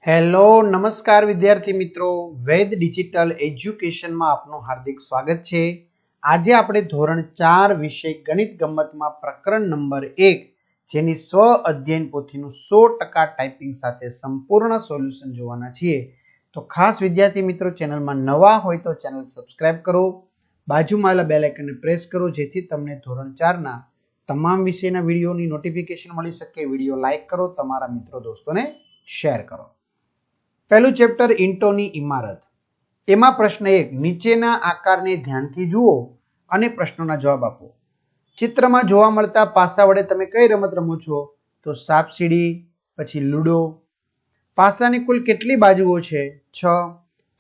Hello નમસ્કાર વિદ્યાર્થી મિત્રો, વેદ ડિજિટલ એજ્યુકેશનમાં આપનું હાર્દિક સ્વાગત છે. આજે આપણે ધોરણ 4 વિષય ગણિત ગમ્મતમાં પ્રકરણ નંબર 1 જેની સ્વ અધ્યયન પોથીનું 100% ટાઈપિંગ સાથે સંપૂર્ણ સોલ્યુશન જોવાના છીએ. તો ખાસ વિદ્યાર્થી મિત્રો, ચેનલમાં નવા હોય તો ચેનલ સબસ્ક્રાઇબ કરો, બાજુમાં આવેલા બેલ આઇકનને પ્રેસ કરો જેથી તમને ધોરણ 4ના તમામ વિષયના વિડીયોની નોટિફિકેશન મળી શકે. વિડીયો લાઈક કરો, તમારા મિત્રો દોસ્તોને શેર કરો. પહેલું ચેપ્ટર ઈંટોની ઇમારત. એમાં પ્રશ્ન 1, નીચેના આકારને ધ્યાનથી જુઓ અને પ્રશ્નોના જવાબ આપો. ચિત્રમાં જોવા મળતા પાસા વડે તમે કઈ રમત રમો છો? તો સાપસીડી, પછી લૂડો. પાસાની કુલ કેટલી બાજુઓ છે? 6.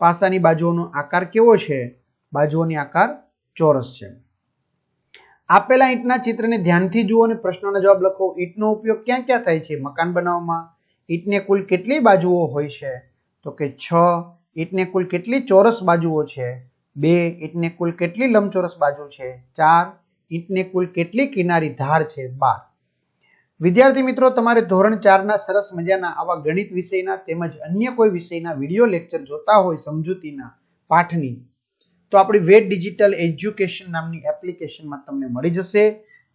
પાસાની બાજુઓનો આકાર કેવો છે? બાજુઓની આકાર ચોરસ છે. આપેલા ઈંટના ચિત્રને ધ્યાનથી જુઓ અને પ્રશ્નોના જવાબ લખો. ઈંટનો ઉપયોગ ક્યાં ક્યાં થાય છે? મકાન બનાવવામાં. ઈંટને કુલ કેટલી બાજુઓ હોય છે? તો કે 6. ઈંટને કુલ કેટલી ચોરસ બાજુઓ છે? 2. ઈંટને કુલ કેટલી લંબચોરસ બાજુ છે? 4. ઈંટને કુલ કેટલી કિનારી ધાર છે? 12. વિદ્યાર્થી મિત્રો, તમારે ધોરણ 4ના સરસ મજાના આવા ગણિત વિષયના તેમજ અન્ય કોઈ વિષયના વિડીયો લેક્ચર જોતા હોય સમજૂતીના પાઠની, તો આપણી વેદ ડિજિટલ એજ્યુકેશન નામની એપ્લિકેશનમાં તમને મળી જશે,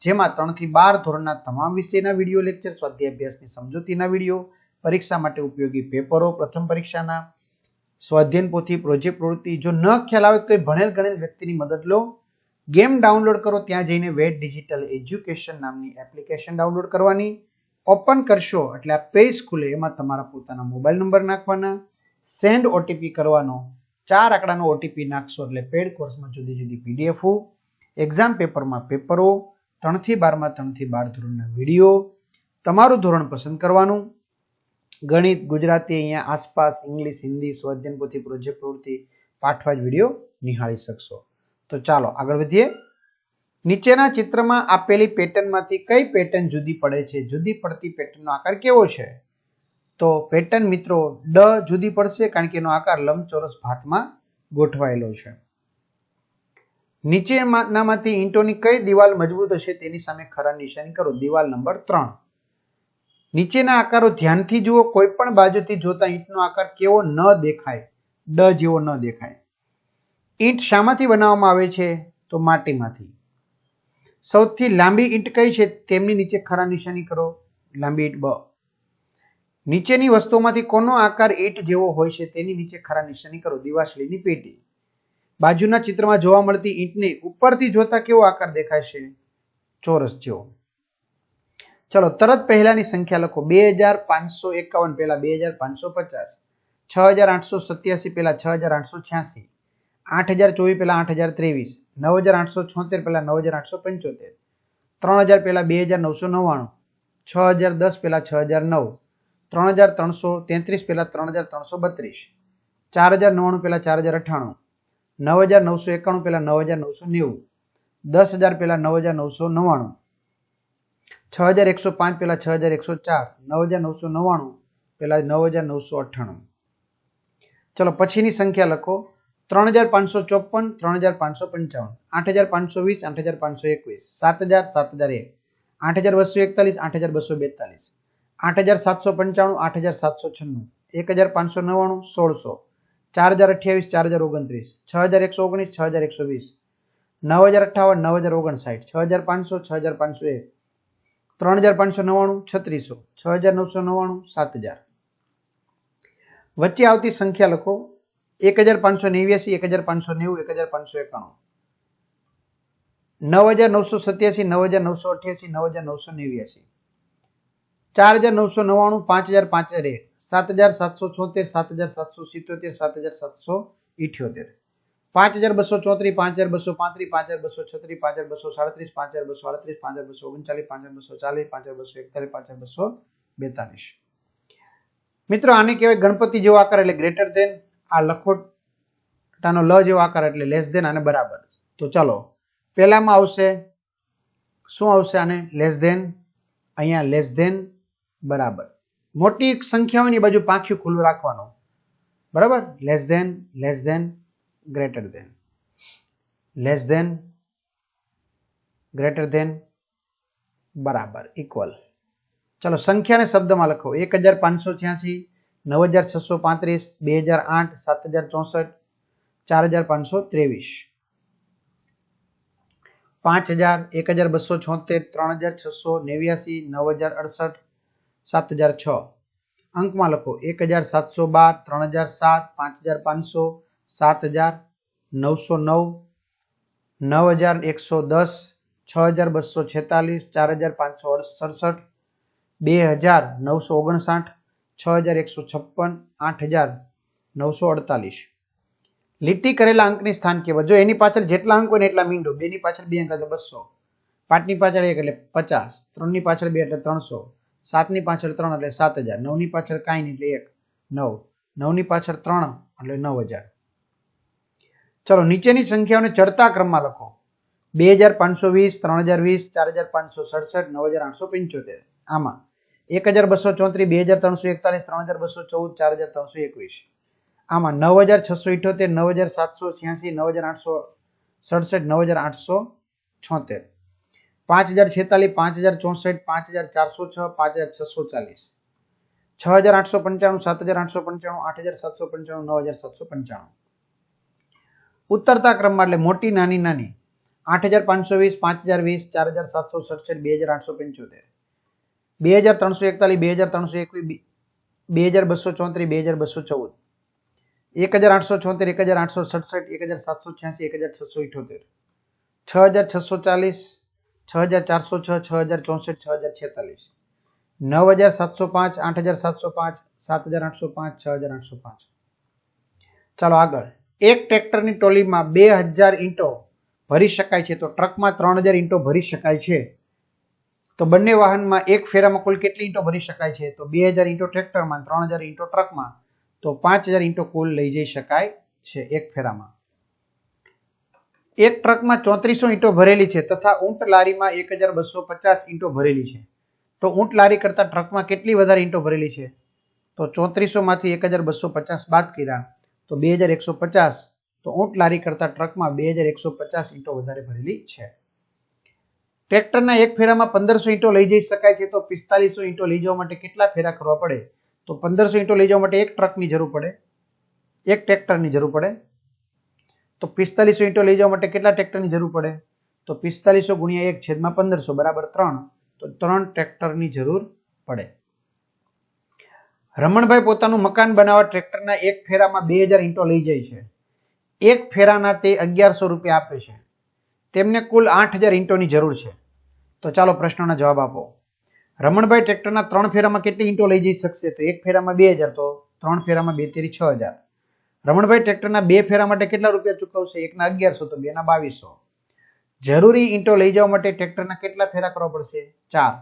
જેમાં 3 થી 12 ધોરણના તમામ વિષયના વિડીયો લેક્ચર, સ્વાધ્યાય અભ્યાસની સમજૂતીના વિડીયો, પરીક્ષા માટે ઉપયોગી પેપરો, પ્રથમ પરીક્ષાના સ્વાધ્યાયન પોથી, પ્રોજેક્ટ પ્રવૃત્તિ. જો ન ખ્યાલ આવે તો ભણેલ ગણેલ વ્યક્તિની મદદ લો. ગેમ ડાઉનલોડ કરો, ત્યાં જઈને વેદ ડિજિટલ એજ્યુકેશન નામની એપ્લિકેશન ડાઉનલોડ કરવાની. ઓપન કરશો એટલે આ પેજ ખુલે, એમાં તમારા પોતાના મોબાઈલ નંબર નાખવાના, સેન્ડ ઓટીપી કરવાનો. 4 આંકડાનો ઓટીપી નાખશો એટલે પેડ કોર્સમાં જુદી જુદી પીડીએફ, એક્ઝામ પેપરમાં પેપરો, 3 થી 12 માં 3 થી 12 ધોરણના વિડીયો, તમારું ધોરણ પસંદ કરવાનું. ગણિત, ગુજરાતી, અહીંયા આસપાસ, ઇંગ્લિશ, હિન્દી, સ્વાધ્યાયન પોથી, પ્રોજેક્ટ પ્રવૃત્તિ, પાઠવાજ વિડીયો નિહાળી શકશો. તો ચાલો આગળ વધીએ. નીચેના ચિત્રમાં આપેલી પેટર્નમાંથી કઈ પેટર્ન જુદી પડે છે? જુદી પડતી પેટર્નનો આકાર કેવો છે? તો પેટર્ન મિત્રો ડ જુદી પડશે, કારણ કે એનો આકાર લંબચોરસ ભાતમાં ગોઠવાયેલો છે. નીચેનામાંથી ઈંટોની કઈ દિવાલ મજબૂત હશે તેની સામે ખરા નિશાની કરો. દિવાલ નંબર 3. નીચેના આકારો ધ્યાનથી જુઓ. કોઈ પણ બાજુથી જોતા ઈંટનો આકાર કેવો ન દેખાય? ડ જેવો ન દેખાય. ઈંટ શામાંથી બનાવવામાં આવે છે? તો માટીમાંથી. સૌથી લાંબી ઈંટ કઈ છે? તેમની નીચે ખરા નિશાની કરો. લાંબી ઈંટ બ. નીચેની વસ્તુઓમાંથી કોનો આકાર ઈંટ જેવો હોય છે તેની નીચે ખરા નિશાની કરો. દિવાસળીની પેટી. બાજુના ચિત્રમાં જોવા મળતી ઈંટને ઉપરથી જોતા કેવો આકાર દેખાય છે? ચોરસ જેવો. ચલો તરત પહેલાની સંખ્યા લખો. 2551 પહેલા 2550, 6887 પહેલા 6886, 8024 પહેલા 8023, 9876 પહેલા 9875, 3000 પહેલા 2999, 6010 પહેલા 6009, 3333 પહેલા 3332, 4099 પહેલા 4098, 9991 પહેલા 9990, 10000 પહેલા 9999, 6105 પહેલા 6104, 9999 પહેલા 9998. ચલો પછીની સંખ્યા લખો. 3554, 3555, 8520, 8521, 7000, 7001, 8241, 8242, 8795, 8796, 1599, 1600, 4028, 4029, 6119, 6120, 9058, 9059, 6500, 6501, 3599, 3600, 6999, 7000. વચ્ચે આવતી સંખ્યા લખો. 1589, 1590, 1591, 9987, 9988, 9989, 4999, 5001, 7776, 7777, 7778, 5234, 5235, 5236, 5237, 5238, 5239, 5240, 5241, 5242. મિત્રો આને કહેવાય ગણપતિ જેવો આકાર એટલે ગ્રેટર ધેન, આ લખોટાનો લ જેવો આકાર એટલે લેસ ધેન અને બરાબર. તો ચાલો પહેલામાં આવશે, શું આવશે? આને લેસ ધેન, અહીંયા લેસ ધેન, બરાબર. મોટી સંખ્યાઓની બાજુ પાંખ્યું ખુલ્લું રાખવાનું, બરાબર. Less than, greater than, less than, greater than, બરાબર, ઇક્વલ. ચલો સંખ્યાને શબ્દમાં લખો. 1586, 9635, 2008 7064, 4523, 5000, 1276, 3689, 9068, 7006. અંકમાં લખો 1712, 3007, 5500, 7000, 909, 9110, 6246, 4567, 2959, 6156, 8948. લીટી કરેલા અંકની સ્થાન કહેવાય. જો એની પાછળ જેટલા અંક હોય ને એટલા મીંડો. 2 ની પાછળ 2 અંક એટલે 200, 5 ની પાછળ 1 એટલે 50, 3 ની પાછળ 2 એટલે 300, 7 ની પાછળ 3 એટલે 7000, 9 ની પાછળ કાંઈ નહીં એટલે 1, 9, 9 ની પાછળ 3 એટલે 9000. ચલો નીચેની સંખ્યાઓને ચડતા ક્રમમાં લખો. 2520, 3020, 4567, 9875. આમાં 1234, 2341, 3214, 4321. આમાં 9678, 9786, 9867, 9876, 5046, 5064, 5406, 5640, 6895, 7895, 8795, 9795. ઉત્તરતા ક્રમમાં એટલે મોટી નાની નાની 8520, 5020, 4767, 2875, 2341, 2321, 2234, 2214, 1874, 1867, 1786, 1678, 6640, 6406, 6064, 6046, 9705, 8705, 7805, 6805. ચાલો આગળ. એક ટ્રેક્ટરની ટોલીમાં 2000 ઈંટો ભરી શકાય છે તો ટ્રકમાં 3000 ઈંટો ભરી શકાય છે. તો બંને વાહનમાં એક ફેરામાં કુલ કેટલી ઈંટો ભરી શકાય છે? તો 2000 ઈંટો ટ્રેક્ટરમાં, 3000 ઈંટો ટ્રકમાં, તો 5000 ઈંટો કુલ લઈ જઈ શકાય છે એક ફેરામાં. એક ટ્રકમાં 3400 ઈંટો ભરેલી છે તથા ઊંટ લારીમાં 1250 ઈંટો ભરેલી છે. તો ઊંટ લારી કરતા ટ્રકમાં કેટલી વધારે ઈંટો ભરેલી છે? તો 3400 માંથી 1250 બાદ કર્યા તો 2150. તો ઊંટ લારી કરતા ટ્રકમાં 2150 ઈંટો વધારે ભરેલી છે. ટ્રેક્ટરના એક ફેરામાં 1500 ઈંટો લઈ જઈ શકાય છે તો 4500 ઈંટો લઈ જવા માટે કેટલા ફેરા કરવા પડે? તો 1500 ઈંટો લઈ જવા માટે એક ટ્રકની જરૂર પડે, એક ટ્રેક્ટરની જરૂર પડે. તો 4500 ઈંટો લઈ જવા માટે કેટલા ટ્રેક્ટરની જરૂર પડે? તો 4500 ગુણ્યા 1 છેદમાં 1500 બરાબર 3. તો 3 ટ્રેક્ટરની જરૂર પડે. રમણભાઈ પોતાનું મકાન બનાવવા ટ્રેક્ટરના એક ફેરામાં 2000 ઈંટો લઈ જાય છે. એક ફેરાના તે 1100 રૂપિયા આપે છે. તેમને કુલ 8000 ઈંટોની જરૂર છે. તો ચાલો પ્રશ્નોના જવાબ આપો. રમણભાઈ ટ્રેક્ટરના 3 ફેરામાં કેટલી ઈંટો લઈ જઈ શકશે? તો એક ફેરામાં 2000, તો 3 ફેરામાં 2 તેરી 6000. રમણભાઈ ટ્રેક્ટરના 2 ફેરા માટે કેટલા રૂપિયા ચૂકવશે? એકના 1100, તો 2 ના 2200. જરૂરી ઈંટો લઈ જવા માટે ટ્રેક્ટરના કેટલા ફેરા કરવા પડશે? 4.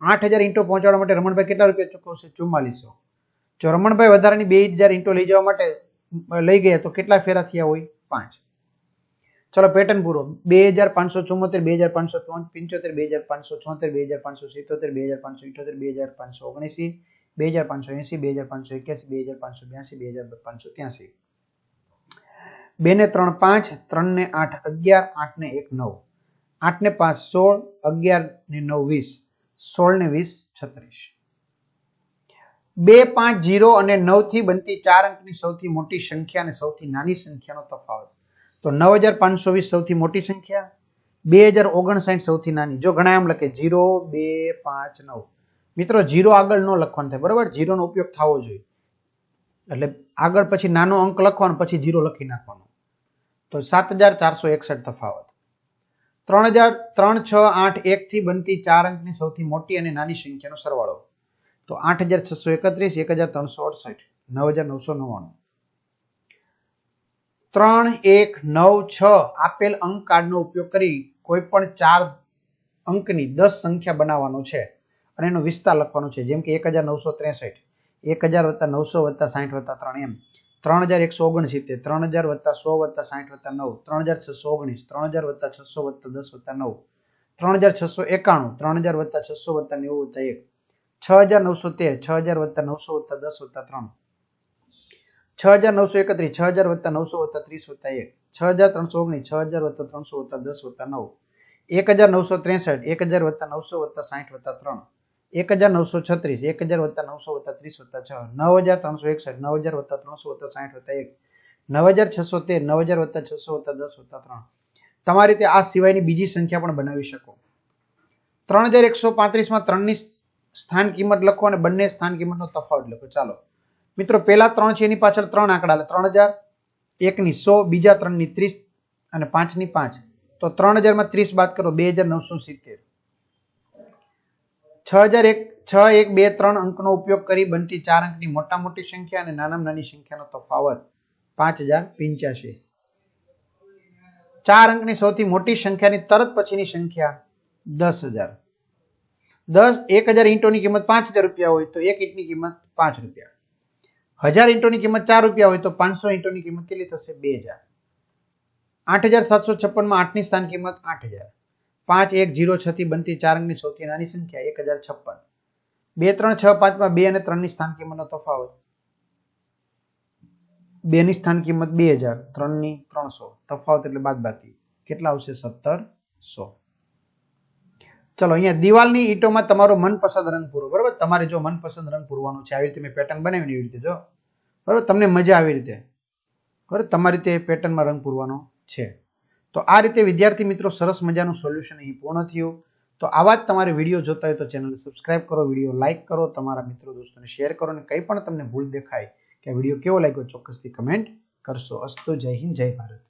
8000 ઈંટો પહોંચાડવા માટે રમણભાઈ કેટલા રૂપિયા ચૂકવશે? 4400. જો રમણભાઈ વધારાની 2000 ઈંટો લઈ જવા માટે લઈ ગયા તો કેટલા ફેરા થયા હોય? 5. ચલો પેટર્ન પૂરો. 2574, 2575, 2576, 2577, 2578, 2579, 2580, 2581, 2582, 2583. 2 ને 3 5, 3 ને 8 11, 8 ને 1 9, 8 ને 5 16, 11 ને 9 20, 16 ને 20 36. 2, 5, 0 અને 9 થી બનતી 4 અંકની સૌથી મોટી સંખ્યા અને સૌથી નાની સંખ્યાનો તફાવત. તો 9520 સૌથી મોટી સંખ્યા, 2059 સૌથી નાની. જો ઘણા એમ લખે 0, 2, 5, 9. મિત્રો 0 આગળ ન લખવાનું થાય, બરાબર? 0 નો ઉપયોગ થવો જોઈએ. એટલે આગળ પછી નાનો અંક લખવાનો, પછી 0 લખી નાખવાનો. તો 7461 તફાવત. 3, 6, 8, 1 થી બનતી 4 અંકની સૌથી મોટી અને નાની સંખ્યાનો સરવાળો. તો 8631, 1368, 9999. 3, 1, 9, 6 આપેલ અંક કાર્ડનો ઉપયોગ કરી કોઈ પણ 4 અંકની 10 સંખ્યા બનાવવાનો છે અને એનો વિસ્તાર લખવાનો છે. જેમ કે 1963, 1000 + 900 + 60 + 3 એમ. 3169, 3000 + 100 + 60 + 9, 3619, 3000 + 600 + 10 + 9, 3691, 3000 + 600 + 90 + 1, 6913, 6000 + 900 + 10 + 3, 6931, 6000 + 900 + 30 + 1, 6319, 6000 + 300 + 10 + 9, 1963, 1000 + 900 + 60 + 3, 1936, 1000 વત્તા 900 વત્તા 30 વત્તા 6, 9361, 9000 વત્તા 300 વત્તા 60 વત્તા 1, 9613, 9000 વત્તા 600 વત્તા 10 વત્તા 3. તમારી રીતે આ સિવાયની બીજી સંખ્યા પણ બનાવી શકો. 3135 માં 3 ની સ્થાન કિંમત લખો અને બંને સ્થાન કિંમતનો તફાવત લખો. ચાલો મિત્રો, પહેલા 3 છે એની પાછળ 3 આંકડા એટલે 3000, 1 ની 100, બીજા 3 ની 30 અને 5 ની 5. તો 3000 માં 30 બાદ કરો 2970. 6123 અંકનો ઉપયોગ કરી બનતી 4 અંકની મોટા મોટી સંખ્યા અને નાનામાં નાની સંખ્યાનો તફાવત 5085. 4 અંકની સૌથી મોટી સંખ્યાની તરત પછીની સંખ્યા 10000. 1000 ઈંટોની કિંમત 5000 રૂપિયા હોય તો 1 ઈંટની કિંમત 5 રૂપિયા. 1000 ઈંટોની કિંમત 4 રૂપિયા હોય તો 500 ઈંટોની કિંમત કેટલી થશે? 2000. 8756 માં 8 ની સ્થાન કિંમત 8000. 5106 થી બનતી 4 અંકની સૌથી નાની સંખ્યા 1056. 2365 માં 2 અને 3 ની સ્થાન કિંમતનો તફાવત. 2 ની સ્થાન કિંમત 2000, 3 ની 300. તફાવત એટલે બાદબાકી. કેટલા આવશે? 1700. ચલો, અહીંયા દિવાલની ઈંટોમાં તમારો મનપસંદ રંગ પૂરો. બરોબર, તમારે જો મનપસંદ રંગ પૂરવાનો છે, આવી રીતે મેં પેટર્ન બનાવીને એવી રીતે જો, બરોબર, તમને મજા આવી રીતે, બરોબર, તમારી રીતે પેટર્નમાં રંગ પૂરવાનો છે. તો આ રીતે વિદ્યાર્થી મિત્રો સરસ મજાનું સોલ્યુશન અહીં પૂર્ણ થયું. તો આવા જ તમારે વિડીયો જોતા હોય તો ચેનલ સબસ્ક્રાઇબ કરો, વિડીયો લાઇક કરો, તમારા મિત્રો દોસ્તોને શેર કરો અને કંઈ પણ તમને ભૂલ દેખાય કે આ વિડીયો કેવો લાગ્યો ચોક્કસથી કમેન્ટ કરશો. અસ્તુ. જય હિન્દ, જય ભારત.